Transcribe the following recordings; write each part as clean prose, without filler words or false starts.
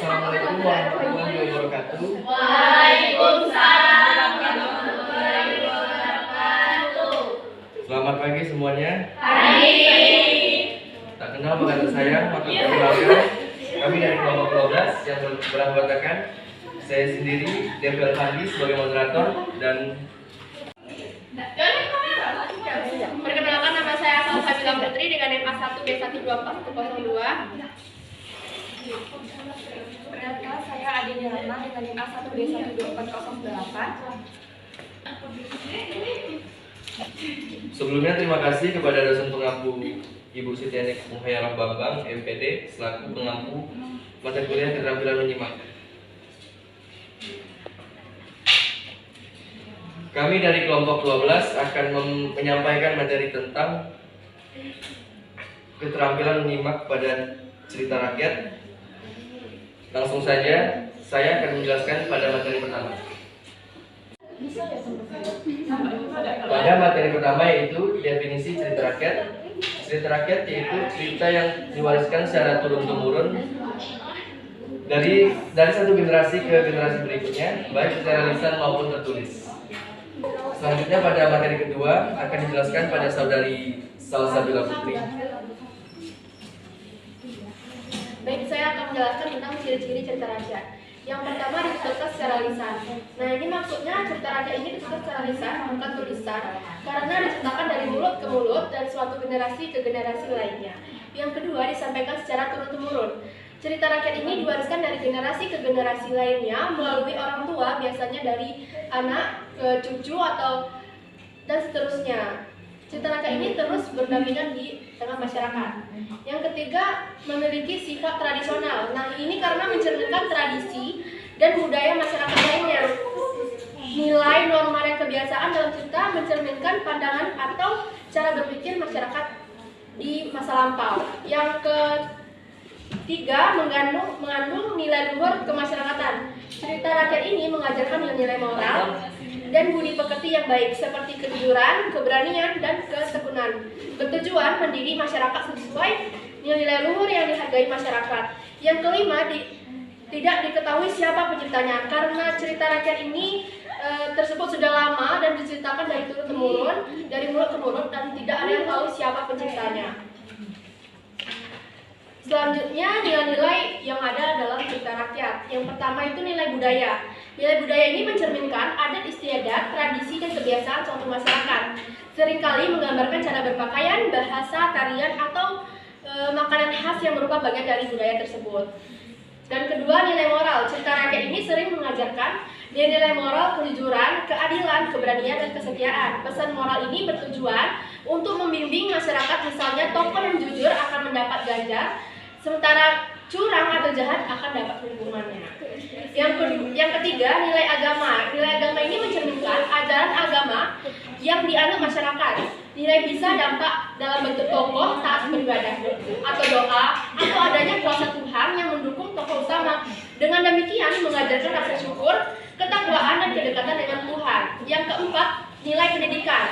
Assalamualaikum warahmatullahi wabarakatuh. Waalaikumsalam warahmatullahi wabarakatuh. Selamat pagi semuanya. Pagi. Tak kenal maka saya, maka perkenalkan kami dari kelompok 12 yang beranggotakan saya sendiri, Devil Handi sebagai moderator dan Perkenalkan, nama saya Salsabila Putri dengan NIM A1B12402. Perkenalkan, saya Adi Rahma dengan NIM A1B12408. sebelumnya terima kasih kepada dosen pengampu Ibu Sitianik Muhayyarah Bambang, MPD, selaku pengampu mata kuliah keterampilan menyimak. Kami dari kelompok 12 akan menyampaikan materi tentang keterampilan menyimak pada cerita rakyat. Langsung saja, saya akan menjelaskan pada materi pertama. Pada materi pertama yaitu definisi cerita rakyat. Cerita rakyat yaitu cerita yang diwariskan secara turun-temurun dari satu generasi ke generasi berikutnya, baik secara lisan maupun tertulis. Selanjutnya pada materi kedua akan dijelaskan pada saudari Salsabila Putri. Baik, saya akan menjelaskan tentang ciri-ciri cerita rakyat. Yang pertama, dituturkan secara lisan. Nah, ini maksudnya cerita rakyat ini dituturkan secara lisan, bukan tulisan, karena diceritakan dari mulut ke mulut dari suatu generasi ke generasi lainnya. Yang kedua, disampaikan secara turun-temurun. Cerita rakyat ini diwariskan dari generasi ke generasi lainnya melalui orang tua, biasanya dari anak ke cucu dan seterusnya. Cerita rakyat ini terus berdampingan di tengah masyarakat. Yang ketiga, memiliki sifat tradisional. Nah, ini karena mencerminkan tradisi dan budaya masyarakat lainnya. Nilai, norma, dan kebiasaan dalam cerita mencerminkan pandangan atau cara berpikir masyarakat di masa lampau. Yang ketiga, mengandung nilai luhur kemasyarakatan. Cerita rakyat ini mengajarkan nilai-nilai moral dan budi pekerti yang baik seperti kejujuran, keberanian, dan ketekunan. Bertujuan mendidik masyarakat sesuai nilai-nilai luhur yang dihargai masyarakat. Yang kelima, tidak diketahui siapa penciptanya karena cerita rakyat ini tersebut sudah lama dan diceritakan dari turun-temurun, dari mulut ke mulut, dan tidak ada yang tahu siapa penciptanya. Selanjutnya, nilai-nilai yang ada dalam cerita rakyat. Yang pertama itu nilai budaya. Nilai budaya ini mencerminkan adat istiadat, tradisi, dan kebiasaan suatu masyarakat. Seringkali menggambarkan cara berpakaian, bahasa, tarian, atau makanan khas yang merupakan bagian dari budaya tersebut. Dan kedua, nilai moral. Cerita rakyat ini sering mengajarkan nilai moral, kejujuran, keadilan, keberanian, dan kesetiaan. Pesan moral ini bertujuan untuk membimbing masyarakat, misalnya tokoh yang jujur akan mendapat ganjar, sementara curang atau jahat akan dapat hukumannya. Yang ketiga, nilai agama. Nilai agama ini mencerminkan ajaran agama yang dianut masyarakat. Nilai bisa dampak dalam bentuk tokoh saat beribadah atau doa atau adanya kuasa Tuhan yang mendukung tokoh utama. Dengan demikian mengajarkan rasa syukur, ketakwaan, dan kedekatan dengan Tuhan. Yang keempat, nilai pendidikan.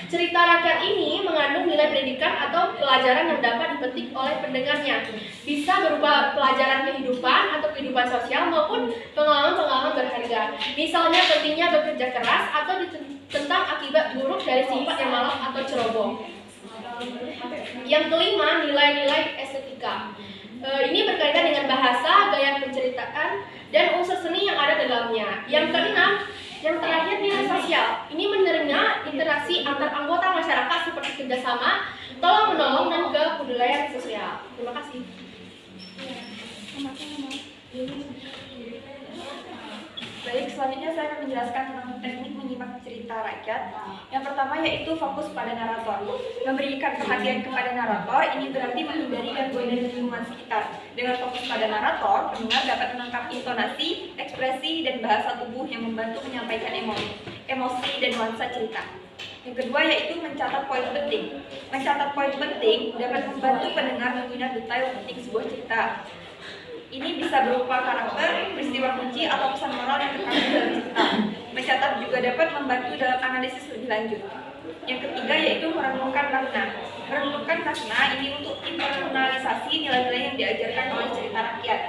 Cerita rakyat ini mengandung nilai pendidikan atau pelajaran yang dapat dipetik oleh pendengarnya. Bisa berupa pelajaran kehidupan atau kehidupan sosial maupun pengalaman-pengalaman berharga. Misalnya pentingnya bekerja keras atau tentang akibat buruk dari sifat yang malas atau ceroboh. Yang kelima, nilai-nilai estetika. Ini berkaitan dengan bahasa, gaya penceritaan, dan unsur seni yang ada dalamnya. Yang keenam, yang terakhir, nilai sosial. Ini menerima interaksi antar anggota masyarakat seperti kerjasama, tolong-menolong, dan kebudayaan sosial. Terima kasih. Baik, selanjutnya saya akan menjelaskan tentang teknik menyimak cerita rakyat. Yang pertama yaitu fokus pada narator. Memberikan perhatian kepada narator ini berarti menghindari gangguan dari lingkungan sekitar. Dengan fokus pada narator, pendengar dapat menangkap intonasi, ekspresi, dan bahasa tubuh yang membantu menyampaikan emosi dan nuansa cerita. Yang kedua yaitu mencatat poin penting. Mencatat poin penting dapat membantu pendengar mengingat detail penting sebuah cerita. Ini bisa berupa karakter, peristiwa kunci, atau pesan moral yang terkandung dalam cerita. Mencatat juga dapat membantu dalam analisis lebih lanjut. Yang ketiga yaitu merenungkan makna. Merenungkan makna ini untuk internalisasi nilai-nilai yang diajarkan oleh cerita rakyat.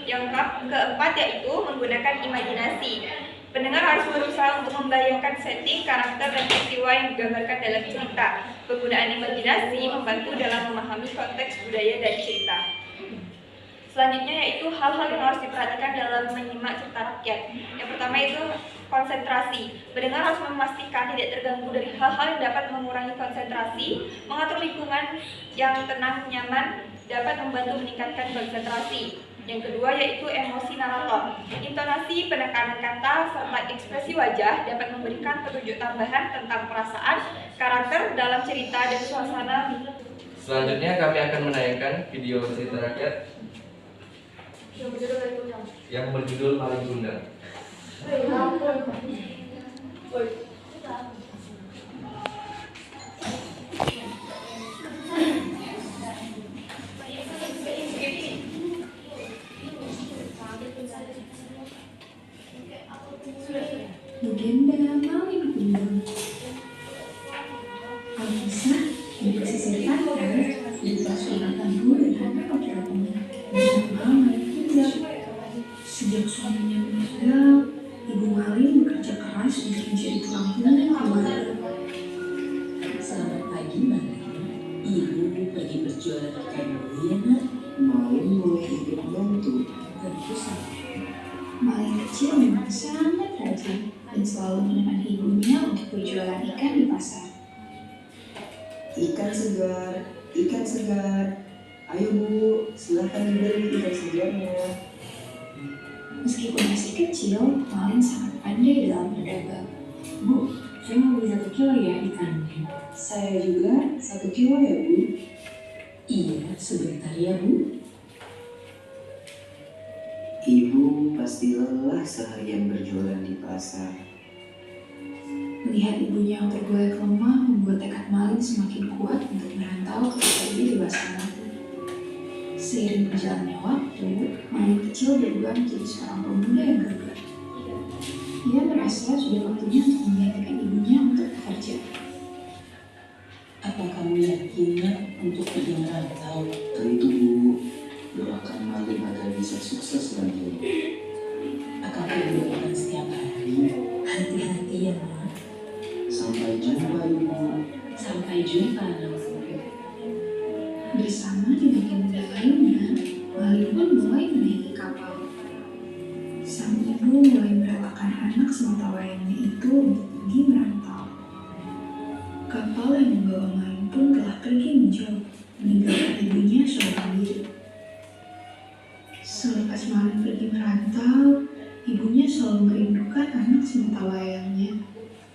Yang keempat yaitu menggunakan imajinasi. Pendengar harus berusaha untuk membayangkan setting, karakter, dan peristiwa yang digambarkan dalam cerita. Penggunaan imajinasi membantu dalam memahami konteks budaya dan cerita. Selanjutnya yaitu hal-hal yang harus diperhatikan dalam menyimak cerita rakyat. Yang pertama itu konsentrasi. Pendengar harus memastikan tidak terganggu dari hal-hal yang dapat mengurangi konsentrasi. Mengatur lingkungan yang tenang, nyaman dapat membantu meningkatkan konsentrasi. Yang kedua yaitu emosi narator. Intonasi, penekanan kata, serta ekspresi wajah dapat memberikan petunjuk tambahan tentang perasaan, karakter dalam cerita dan suasana. Selanjutnya kami akan menayangkan video cerita rakyat yang berjudul Maling Kundang. Legenda Maling Kundang. Alisa di pesisir pantai dipersonalkan dan hanya pacarnya bernama Maling Kundang. Sejak suaminya meninggal, Ibu Maling bekerja keras untuk menjadi tulang punggung keluarga. Selamat pagi, Maling. Ibu pergi berjualan ikan dulu ya, Nak? Maling mulai ikut membantu. Tentu saja. Maling kecil memang sangat rajin dan selalu menemani ibunya untuk berjualan ikan di pasar. Ikan segar. Ayo Bu, silahkan dibeli ikan segarnya. Meskipun masih kecil, Maling sangat pandai dalam berdagang. Bu, saya mau beli 1 kilo ya ikannya. Saya juga 1 kilo ya Bu. Iya, sebentar ya, Bu. Ibu pasti lelah seharian berjualan di pasar. Melihat ibunya yang tergolek lemah membuat tekad Maling semakin kuat untuk merantau ketika ia dewasa nanti. Seiring berjalannya waktu, Maling kecil berubah menjadi seorang pemuda yang gagah. Ia merasa sudah waktunya untuk menggantikan ibunya untuk bekerja. Apa kamu yakin, Nak, untuk pergi merantau? Tentu Bu, doakan Maling agar bisa sukses nanti. Akan berdoakan setiap hari. Hati-hati ya, Nak. Sampai jumpa Ibu. Sampai jumpa, anakku. Bersama dengan ibu lainnya, Maling pun mulai menaiki kapal. Sang ibu mulai merelakan anak sematawayangnya itu untuk pergi merantau. Kapal yang membawa Maling pun telah pergi menjauh, meninggalkan ibunya seorang diri. Selepas Maling pergi merantau, ibunya selalu merindukan anak sematawayangnya.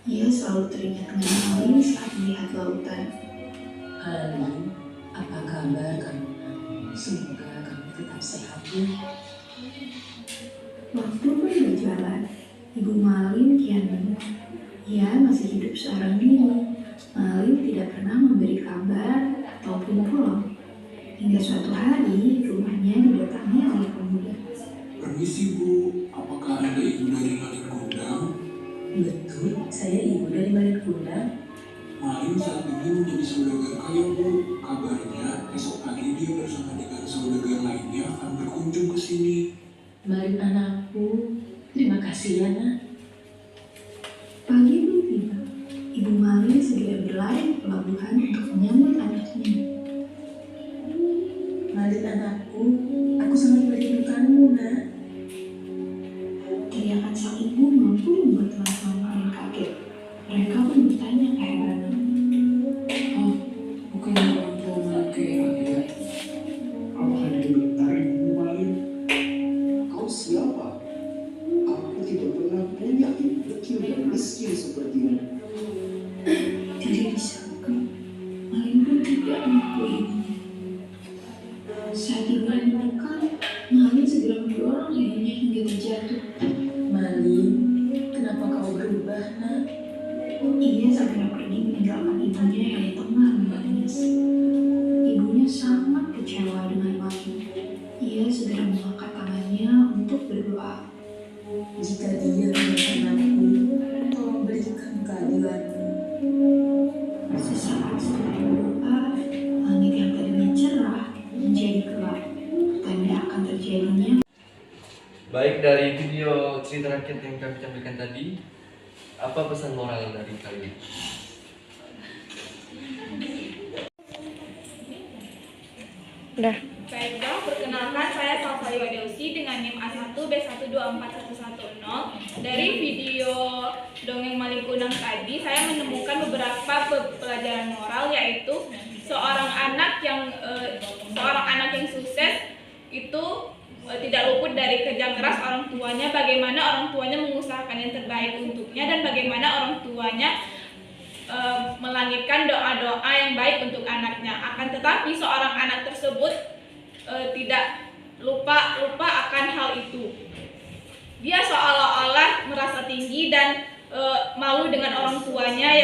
Ia selalu teringat dengan Maling saat melihat lautan. Maling, apa kabar kamu? Semoga kamu tetap sehat ya. Waktu pun berjalan, ibu Maling kian menua. Ia masih hidup seorang diri. Maling tidak pernah memberi kabar ataupun pulang. Hingga suatu hari, rumahnya didatangi oleh pemuda. Permisi Bu, apakah Anda ibu dari Maling Kundang? Betul, saya ibu dari Maling Kundang. Maling saat ini menjadi saudagar kaya Bu. Kabarnya esok pagi dia bersama dengan saudagar lainnya akan berkunjung ke sini. Maling anakku, terima kasih ya, Nak. Pagi pun tiba. Ibu Maling segera berlari ke pelabuhan untuk menyambut anaknya. Maling anakku, aku sangat merindukanmu, Nak. Teriakan sang ibu mampu membuat teman-teman Maling kaget. Mereka pun bertanya keheranan. Oh, bukan orang tua Maling kayak rakyat. Apakah dia bentar Ibu Maling? Kau siapa? Aku tidak pernah punya ibu kecil dan miskin sepertimu. Tidak disangka, Maling pun tidak mengakui ibunya. Saat ibunya mendekat, Maling segera mendorong ibunya hingga terjatuh. Maling, kenapa kau berubah, Nak? Ia segera pergi meninggalkan ibunya yang tengah menangis. Ibunya sangat kecewa dengan Maling. Ia segera mengangkat tangannya untuk berdoa. Jika dia menemukan aku, tolong berikan keadilanmu. Sesaat setelah berdoa, langit yang tadinya cerah menjadi gelap, tanda akan terjadinya. Baik, dari video cerita rakyat yang kami tampilkan tadi, apa pesan moral dari kalian? Baiklah, perkenalkan saya Salsali Wadeusi dengan NIM A1B124110. Dari video Dongeng Maling Kundang tadi, saya menemukan beberapa pelajaran moral, yaitu seorang anak yang sukses itu tidak luput dari kerja keras orang tuanya, bagaimana orang tuanya mengusahakan yang terbaik untuknya, dan bagaimana orang tuanya melangitkan doa-doa yang baik untuk anaknya. Akan tetapi seorang anak tersebut tidak lupa akan hal itu. Dia seolah-olah merasa tinggi dan malu dengan orang tuanya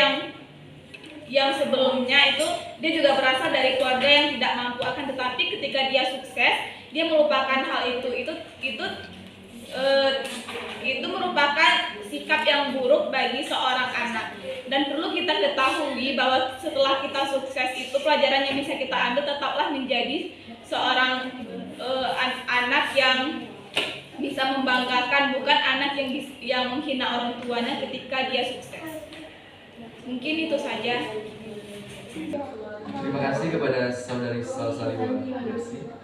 yang sebelumnya itu dia juga berasal dari keluarga yang tidak mampu. Akan tetapi ketika dia sukses, dia melupakan hal itu merupakan sikap yang buruk bagi seorang anak. Dan perlu kita ketahui bahwa setelah kita sukses itu, pelajaran yang bisa kita ambil tetaplah menjadi seorang anak yang bisa membanggakan, bukan anak yang menghina orang tuanya ketika dia sukses. Mungkin itu saja. Terima kasih kepada saudari Salsali Wadeusi.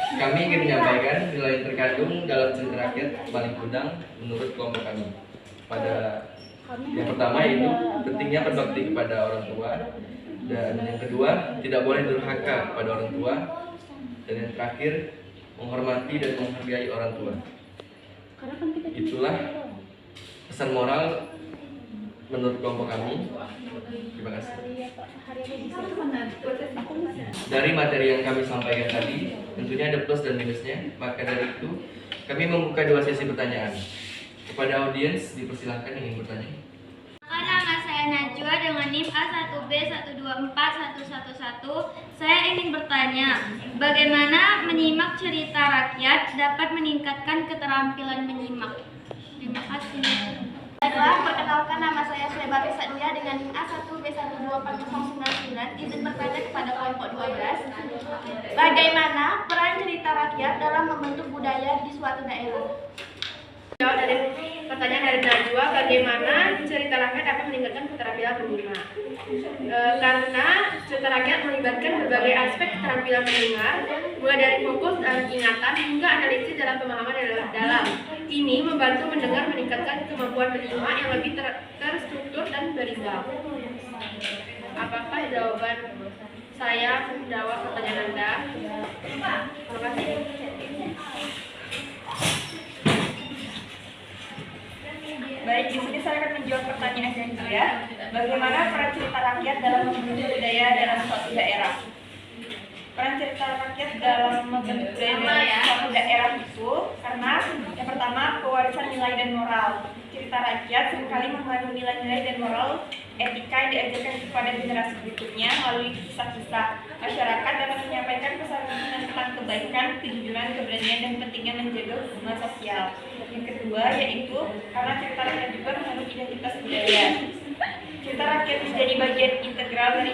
Kami ingin menyampaikan nilai yang terkandung dalam cerita rakyat Maling Kundang menurut kelompok kami. Pada yang pertama itu pentingnya berbakti kepada orang tua, dan yang kedua tidak boleh durhaka kepada orang tua, dan yang terakhir menghormati dan menghargai orang tua. Itulah pesan moral menurut kelompok kami. Terima kasih. Dari materi yang kami sampaikan tadi, tentunya ada plus dan minusnya. Maka dari itu, kami membuka 2 sesi pertanyaan. Kepada audiens, dipersilahkan yang ingin bertanya. Nama saya Najwa dengan NIM A1B124111. Saya ingin bertanya, bagaimana menyimak cerita rakyat dapat meningkatkan keterampilan menyimak? Terima kasih. Baiklah, perkenalkan nama saya Slebari Sadia dengan NIM A1B124099. Izin bertanya kepada kelompok 12. Bagaimana peran cerita rakyat dalam membentuk budaya di suatu daerah? Jawab dari pertanyaan dari Najwa, bagaimana cerita rakyat dapat meningkatkan keterampilan menyimak? Karena cerita rakyat melibatkan berbagai aspek keterampilan mendengar, mulai dari fokus dan ingatan hingga analisis dalam pemahaman dalam. Ini membantu mendengar meningkatkan kemampuan menyimak yang lebih terstruktur dan berimbang. Apakah jawaban saya menjawab pertanyaan Anda? Terima kasih. Baik, di sini saya akan menjawab pertanyaan yang kedua. Bagaimana peran cerita rakyat dalam membentuk budaya dalam suatu daerah? Peran cerita rakyat dalam membentuk budaya dalam suatu daerah itu karena yang pertama pewarisan nilai dan moral. Cerita rakyat seringkali mengandung nilai-nilai dan moral etika yang diajarkan kepada generasi berikutnya melalui kisah-kisah. Masyarakat dapat menyampaikan pesan tentang kebaikan, kejujuran, keberanian, dan pentingnya menjaga hubungan sosial. Yang kedua yaitu karena cerita rakyat juga mengandung identitas budaya. Cerita rakyat menjadi bagian integral dari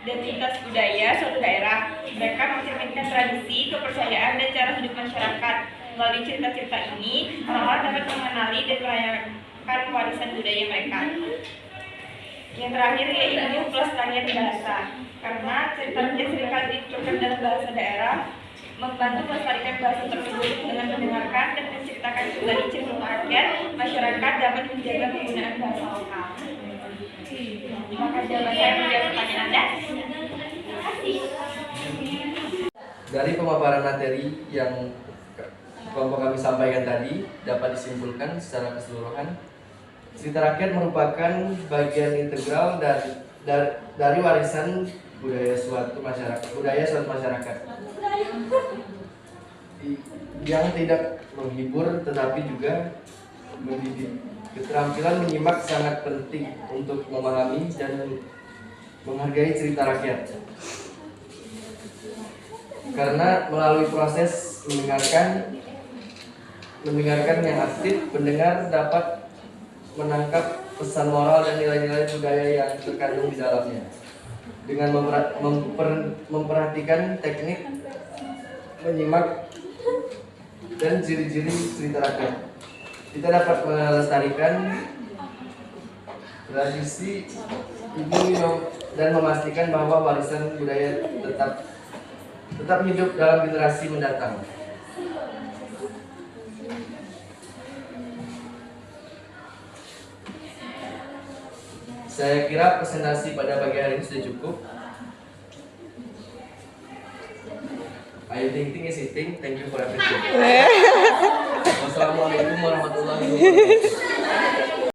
identitas budaya suatu daerah. Mereka mencerminkan tradisi, kepercayaan, dan cara hidup masyarakat. Melalui cerita-cerita ini, orang-orang dapat mengenali dan merayakan warisan budaya mereka. Yang terakhir yaitu pelestarian bahasa. Karena cerita rakyat seringkali dituturkan dalam bahasa daerah, membantu melestarikan bahasa tersebut dengan mendengarkan dan menceritakan kembali cerita rakyat, masyarakat dapat menjaga penggunaan bahasa lokal. Maka jawaban saya menjawab pertanyaan Anda. Terima kasih. Dari pemaparan materi yang kelompok kami sampaikan tadi, dapat disimpulkan secara keseluruhan, cerita rakyat merupakan bagian integral dari warisan budaya suatu masyarakat yang tidak menghibur tetapi juga mendidik. Keterampilan menyimak sangat penting untuk memahami dan menghargai cerita rakyat, karena melalui proses mendengarkan yang aktif, pendengar dapat menangkap pesan moral dan nilai-nilai budaya yang terkandung di dalamnya. Dengan memperhatikan teknik menyimak dan ciri-ciri cerita rakyat. Kita dapat melestarikan tradisi ini dan memastikan bahwa warisan budaya tetap hidup dalam generasi mendatang. Saya kira presentasi pada pagi hari ini sudah cukup. I think is eating. Thank you for everything. Wassalamualaikum warahmatullahi wabarakatuh.